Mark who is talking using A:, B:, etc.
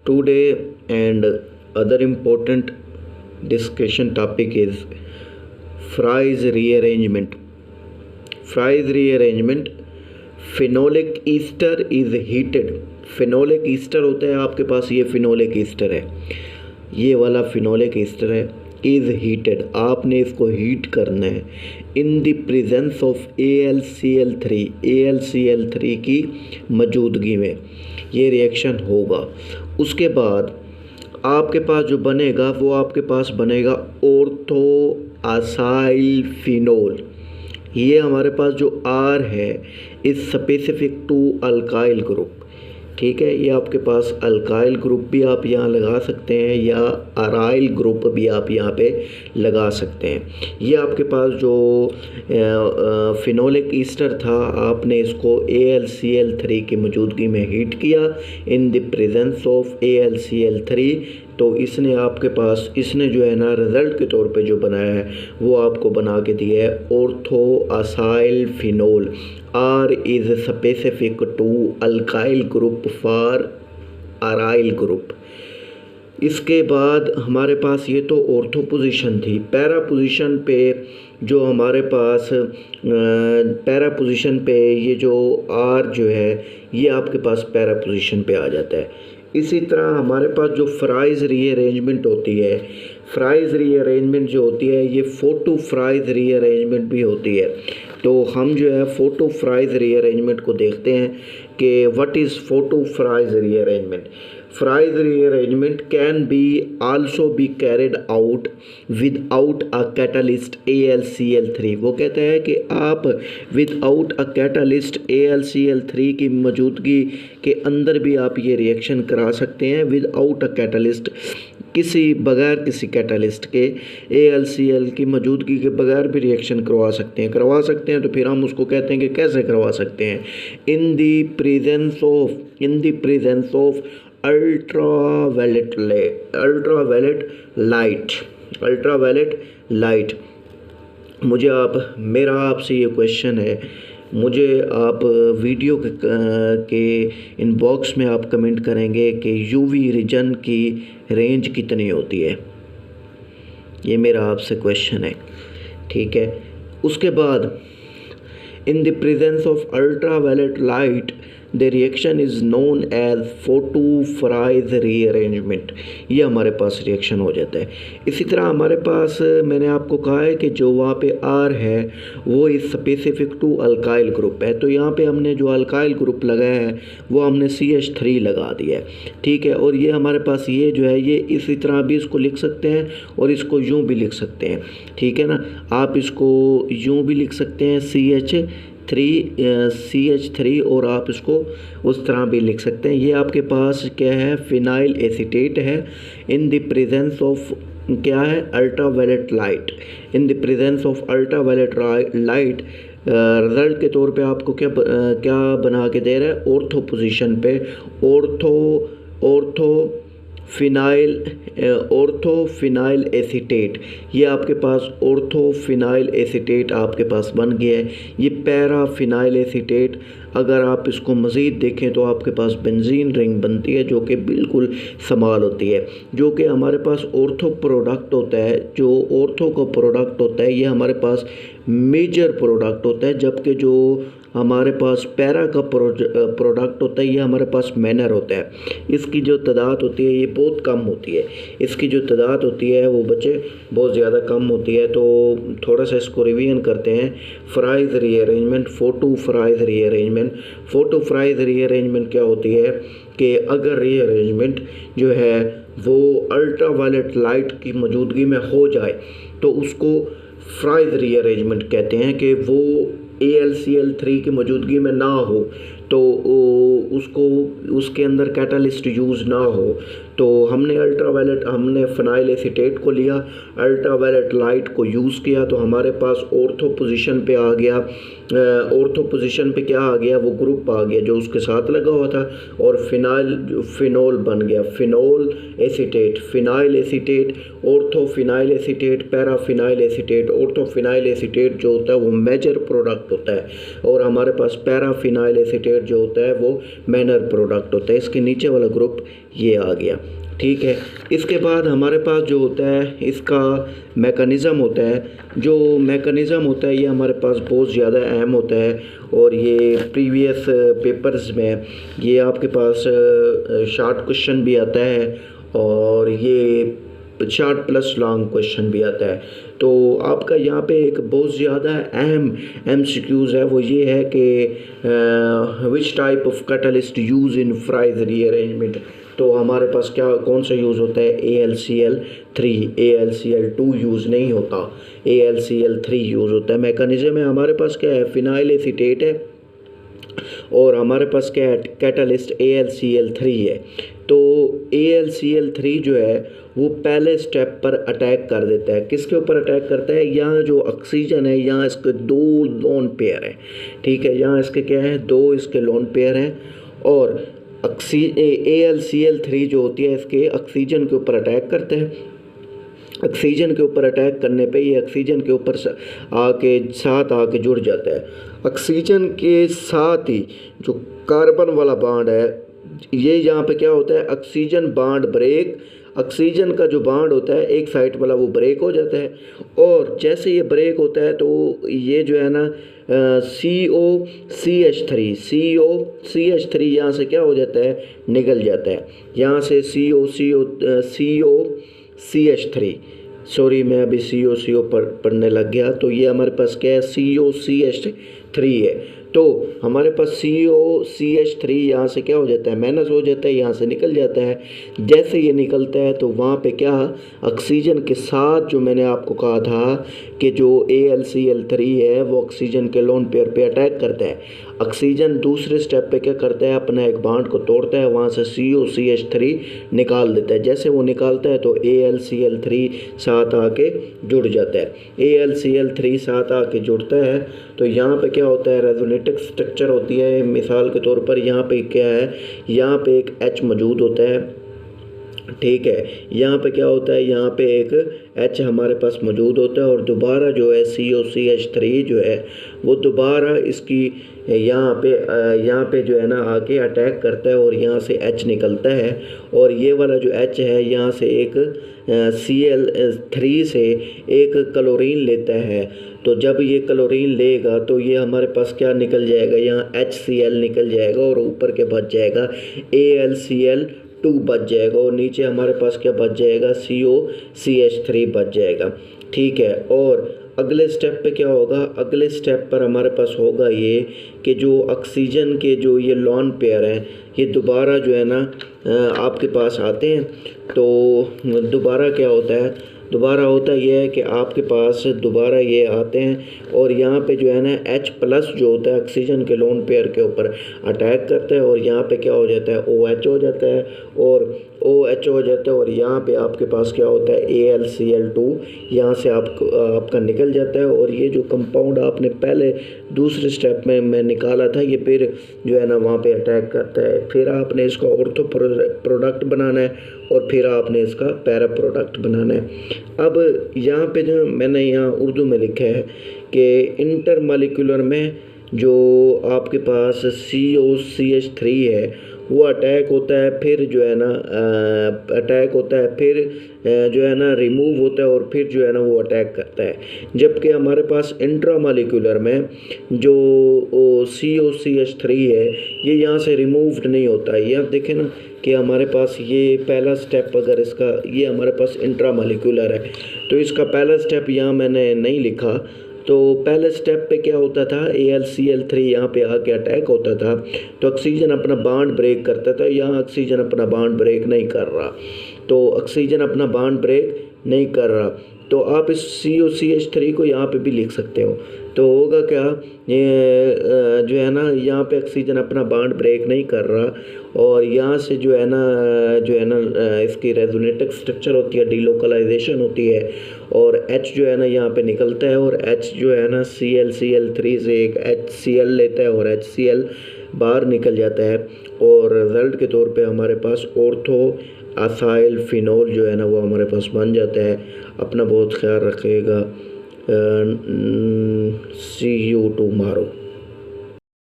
A: Today and other important discussion topic is Fry's rearrangement. Fry's rearrangement. Phenolic Easter is heated. Phenolic Easter होता है आपके पास, ये phenolic Easter है, ये वाला फिनोलिक ईस्टर है. इज़ हीटेड, आपने इसको हीट करना है इन the presence of AlCl3. AlCl3 की मौजूदगी में ये रिएक्शन होगा. उसके बाद आपके पास जो बनेगा वो आपके पास बनेगा ऑर्थो असाइल फिनोल. ये हमारे पास जो R है इस स्पेसिफिक टू अल्काइल ग्रुप. ठीक है, ये आपके पास अल्काइल ग्रुप भी आप यहाँ लगा सकते हैं या अराइल ग्रुप भी आप यहाँ पे लगा सकते हैं. ये आपके पास जो फिनोलिक ईस्टर था, आपने इसको AlCl3 की मौजूदगी में हीट किया इन द प्रेजेंस ऑफ AlCl3. तो इसने आपके पास, इसने जो है ना रिज़ल्ट के तौर पे जो बनाया है वो आपको बना के दिया है ortho acyl phenol. R is specific to alkyl group for aryl group. इसके बाद हमारे पास ये तो ऑर्थो पोजीशन थी. पैरा पोजीशन पे जो हमारे पास पैरा पोजीशन पे ये जो R जो है ये आपके पास पैरा पोजीशन पे आ जाता है. इसी तरह हमारे पास जो फ्राइज़ रीअरेंजमेंट होती है, फ्राइज़ रीअरेंजमेंट जो होती है ये फोटो फ्राइज़ रीअरेंजमेंट भी होती है. तो हम जो है फोटो फ्राइज़ रीअरेंजमेंट को देखते हैं कि what is photo Fries rearrangement. Fries rearrangement can be also be carried out without a catalyst AlCl3. वो कहता है कि आप विदाउट अ कैटालिस्ट AlCl3 की मौजूदगी के अंदर भी आप ये रिएक्शन करा सकते हैं. विदाउट अ कैटालिस्ट, बगैर किसी कैटालिस्ट के AlCl की मौजूदगी के बगैर भी रिएक्शन करवा सकते हैं. तो फिर हम उसको कहते हैं कि कैसे करवा सकते हैं. इन the presence of ultraviolet light. मेरा आपसे ये क्वेश्चन है, मुझे आप वीडियो के इनबॉक्स में आप कमेंट करेंगे कि UV रीजन की रेंज कितनी होती है. ये मेरा आपसे क्वेश्चन है. ठीक है. उसके बाद in the presence of ultraviolet light the reaction is known as photo Fries rearrangement. ये हमारे पास रिएक्शन हो जाता है. इसी तरह हमारे पास मैंने आपको कहा है कि जो वहाँ पे R है वो इस स्पेसिफिक टू अल्काइल ग्रुप है. तो यहाँ पे हमने जो अल्काइल ग्रुप लगाया है वो हमने CH3 लगा दिया है. ठीक है. और ये हमारे पास ये जो है ये इसी तरह भी इसको लिख सकते हैं और इसको यूँ भी लिख सकते हैं. ठीक है ना. आप इसको यूँ भी लिख सकते हैं CH3 और आप इसको उस तरह भी लिख सकते हैं. ये आपके पास क्या है, फिनाइल एसीटेट है इन द प्रेजेंस ऑफ क्या है, ultraviolet light. In the presence of ultraviolet light result के तौर पे आपको क्या बना के दे रहा है, ऑर्थो पोजीशन पे ऑर्थोफिनाइल एसीटेट. ये आपके पास ऑर्थोफिनाइल एसीटेट आपके पास बन गया है. ये पैराफिनाइल एसीटेट, अगर आप इसको मज़ीद देखें तो आपके पास बेंजीन रिंग बनती है जो कि बिल्कुल समाल होती है, जो कि हमारे पास ऑर्थो प्रोडक्ट होता है. जो ऑर्थो का प्रोडक्ट होता है ये हमारे पास मेजर प्रोडक्ट होता है, जबकि जो हमारे पास पैरा का प्रोडक्ट होता है ये हमारे पास मैनर होता है. इसकी जो तादाद होती है ये बहुत कम होती है. इसकी जो तादाद होती है वो बच्चे बहुत ज़्यादा कम होती है. तो थोड़ा सा इसको रिवीजन करते हैं. Fries rearrangement, photo Fries rearrangement क्या होती है कि अगर रीअरेंजमेंट जो है वो अल्ट्रावायलेट लाइट की मौजूदगी में हो जाए तो उसको फ्राइज़ रीअरेंजमेंट कहते हैं. कि वो AlCl3 की मौजूदगी में ना हो तो उसको उसके अंदर कैटालिस्ट यूज़ ना हो. तो हमने फिनाइल एसीटेट को लिया, अल्ट्रावायलेट लाइट को यूज़ किया, तो हमारे पास ऑर्थो पोजीशन पे आ गया. ऑर्थो पोजीशन पे क्या आ गया, वो ग्रुप आ गया जो उसके साथ लगा हुआ था और फिनोल बन गया. Phenyl acetate, orthophenyl acetate, paraphenyl acetate. Orthophenyl acetate जो होता है वो मेजर प्रोडक्ट होता है और हमारे पास पैराफिनाइल एसीटेट पेयर जो होता है वो मैनर प्रोडक्ट होता है। इसके नीचे वाला ग्रुप ये आ गया, ठीक है। इसके बाद हमारे पास जो होता है इसका मैकेनिज़्म होता है। जो मैकेनिज़्म होता है ये हमारे पास बहुत ज़्यादा अहम होता है और ये प्रीवियस पेपर्स में ये आपके पास शॉर्ट क्वेश्चन भी आता है और ये शॉर्ट प्लस लॉन्ग क्वेश्चन भी आता है। तो आपका यहाँ पे एक बहुत ज़्यादा अहम MCQs है, वो ये है कि which type of catalyst use in fries rearrangement. तो हमारे पास क्या कौन सा यूज़ होता है, AlCl3, AlCl2 यूज़ नहीं होता, AlCl3 यूज़ होता है। मैकेनिज़्म में हमारे पास क्या है, फिनाइल एसीटेट है और हमारे पास क्या है, कैटलिस्ट AlCl3 है। तो AlCl3 जो है वो पहले स्टेप पर अटैक कर देता है। किसके ऊपर अटैक करता है, यहाँ जो ऑक्सीजन है यहाँ इसके 2 लोन पेयर हैं, ठीक है। यहाँ इसके क्या है, 2 इसके लोन पेयर हैं और AlCl3 जो होती है इसके ऑक्सीजन के ऊपर अटैक करता है। ऑक्सीजन के ऊपर अटैक करने पे ये ऑक्सीजन के ऊपर साथ आके जुड़ जाता है। ऑक्सीजन के साथ ही जो कार्बन वाला बॉन्ड है ये यहाँ पे क्या होता है, ऑक्सीजन बॉन्ड ब्रेक, ऑक्सीजन का जो बॉन्ड होता है एक साइड वाला वो ब्रेक हो जाता है और जैसे ये ब्रेक होता है तो ये जो है ना COCH3 यहाँ से क्या हो जाता है, निकल जाता है। यहाँ से COCH3, सॉरी मैं अभी CO पढ़ने लग गया। तो ये हमारे पास क्या है, COCH3 है। तो हमारे पास COCH3 यहाँ से क्या हो जाता है, माइनस हो जाता है, यहाँ से निकल जाता है। जैसे ये निकलता है तो वहाँ पे क्या ऑक्सीजन के साथ जो मैंने आपको कहा था कि जो AlCl3 है वो ऑक्सीजन के लोन पेयर पे अटैक करता है। ऑक्सीजन दूसरे स्टेप पे क्या करता है, अपना एक बॉन्ड को तोड़ता है, वहाँ से COCH3 निकाल देता है। जैसे वो निकालता है तो AlCl3 साथ आके जुड़ जाता है। AlCl3 साथ आके जुड़ता है तो यहाँ पे क्या होता है, रेजोनेटिक स्ट्रक्चर होती है। मिसाल के तौर पर यहाँ पे क्या है, यहाँ पे एक H मौजूद होता है, ठीक है। यहाँ पे क्या होता है, यहाँ पे एक H हमारे पास मौजूद होता है और दोबारा जो है COCH3 जो है वो दोबारा इसकी यहाँ पे जो है ना आके अटैक करता है और यहाँ से H निकलता है और ये वाला जो H है यहाँ से एक Cl3 से एक क्लोरीन लेता है। तो जब ये क्लोरीन लेगा तो ये हमारे पास क्या निकल जाएगा, यहाँ HCl निकल जाएगा और ऊपर के बच जाएगा AlCl2 बच जाएगा और नीचे हमारे पास क्या बच जाएगा, COCH3 बच जाएगा, ठीक है। और अगले स्टेप पे क्या होगा, अगले स्टेप पर हमारे पास होगा ये कि जो ऑक्सीजन के जो ये लॉन पेयर हैं ये दोबारा जो है ना आपके पास आते हैं। तो दोबारा क्या होता है, दोबारा होता ये है कि आपके पास दोबारा ये आते हैं और यहाँ पे जो है ना H+ जो होता है ऑक्सीजन के लोन पेयर के ऊपर अटैक करता है और यहाँ पे क्या हो जाता है, OH हो जाता है और OH हो जाता है और यहाँ पे आपके पास क्या होता है, AlCl2 यहाँ से आपका निकल जाता है। और ये जो कंपाउंड आपने पहले दूसरे स्टेप में मैं निकाला था ये फिर जो है ना वहाँ पे अटैक करता है। फिर आपने इसका ऑर्थो प्रोडक्ट बनाना है और फिर आपने इसका पैरा प्रोडक्ट बनाना है। अब यहाँ पे जो मैंने यहाँ उर्दू में लिखा है कि इंटरमॉलिक्यूलर में जो आपके पास COCH3 है वो अटैक होता है, फिर जो है ना अटैक होता है, फिर जो है ना रिमूव होता है और फिर जो है ना वो अटैक करता है। जबकि हमारे पास इंट्रामॉलिक्यूलर में जो COCH3 है ये यहाँ से रिमूव्ड नहीं होता है। यहाँ देखें ना कि हमारे पास ये पहला स्टेप अगर इसका ये हमारे पास इंट्रामॉलिक्यूलर है तो इसका पहला स्टेप यहाँ मैंने नहीं लिखा। तो पहले स्टेप पे क्या होता था, AlCl3 यहाँ पे आके अटैक होता था तो ऑक्सीजन अपना बॉन्ड ब्रेक करता था। यहाँ ऑक्सीजन अपना बॉन्ड ब्रेक नहीं कर रहा, तो ऑक्सीजन अपना बॉन्ड ब्रेक नहीं कर रहा तो आप इस COCH3 को यहाँ पे भी लिख सकते हो। तो होगा क्या, ये जो है ना यहाँ पे ऑक्सीजन अपना बॉन्ड ब्रेक नहीं कर रहा और यहाँ से जो है ना इसकी रेजोनेटिक स्ट्रक्चर होती है, डीलोकलाइजेशन होती है और H जो है ना यहाँ पे निकलता है और H जो है ना Cl3 से एक HCl लेता है और HCl बाहर निकल जाता है और रिज़ल्ट के तौर पे हमारे पास ऑर्थो असाइल फिनोल जो है ना वो हमारे पास बन जाता है। अपना बहुत ख्याल रखिएगा। See you tomorrow.